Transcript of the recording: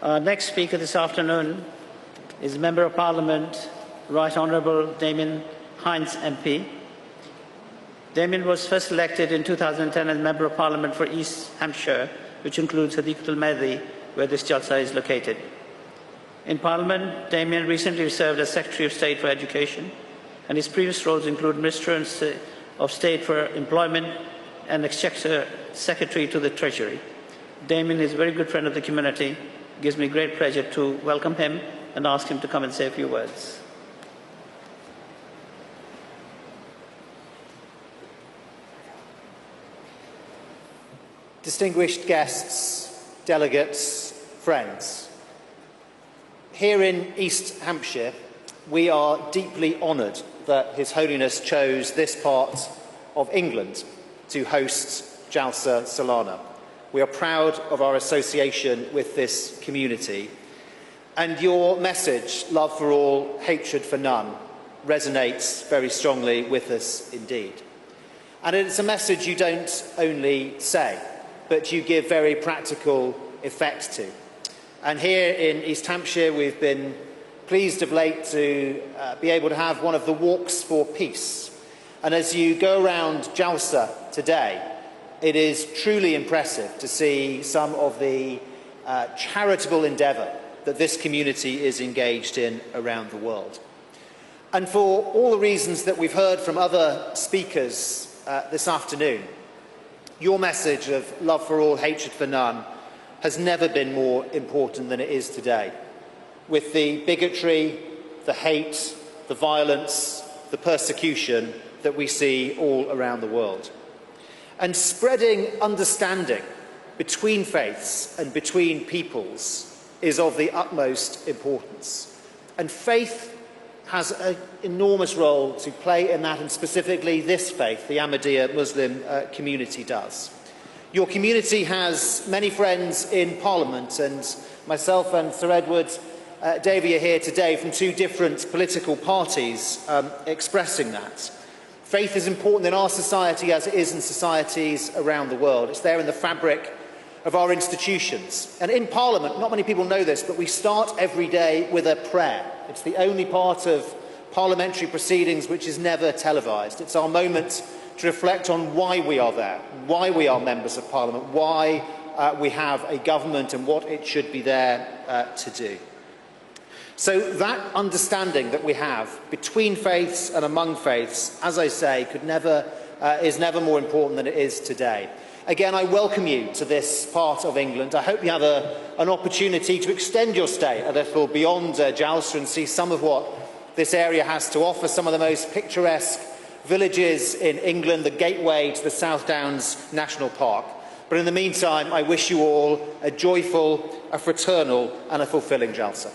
Our next speaker this afternoon is Member of Parliament, Right Honourable Damien Hinds MP. Damien was first elected in 2010 as Member of Parliament for East Hampshire, which includes Hadiqat al-Mahdi, where this Jalsa is located. In Parliament, Damien recently served as Secretary of State for Education, and his previous roles include Minister of State for Employment and Exchequer Secretary to the Treasury. Damien is a very good friend of the community. It gives me great pleasure to welcome him and ask him to come and say a few words. Distinguished guests, delegates, friends. Here in East Hampshire, we are deeply honoured that His Holiness chose this part of England to host Jalsa Salana. We are proud of our association with this community, and your message, love for all, hatred for none, resonates very strongly with us indeed. And it's a message you don't only say, but you give very practical effect to. And here in East Hampshire, we've been pleased of late to be able to have one of the walks for peace. And as you go around Jalsa today, it is truly impressive to see some of the charitable endeavour that this community is engaged in around the world. And for all the reasons that we've heard from other speakers this afternoon, your message of love for all, hatred for none has never been more important than it is today. With the bigotry, the hate, the violence, the persecution that we see all around the world. And spreading understanding between faiths and between peoples is of the utmost importance. And faith has an enormous role to play in that, and specifically this faith, the Ahmadiyya Muslim community does. Your community has many friends in Parliament, and myself and Sir Edward Davey are here today from two different political parties expressing that. Faith is important in our society as it is in societies around the world. It's there in the fabric of our institutions. And in Parliament, not many people know this, but we start every day with a prayer. It's the only part of parliamentary proceedings which is never televised. It's our moment to reflect on why we are there, why we are members of Parliament, why we have a government and what it should be there to do. So that understanding that we have between faiths and among faiths, as I say, is never more important than it is today. Again, I welcome you to this part of England. I hope you have an opportunity to extend your stay a little beyond Jalsa and see some of what this area has to offer, some of the most picturesque villages in England, the gateway to the South Downs National Park. But in the meantime, I wish you all a joyful, a fraternal and a fulfilling Jalsa.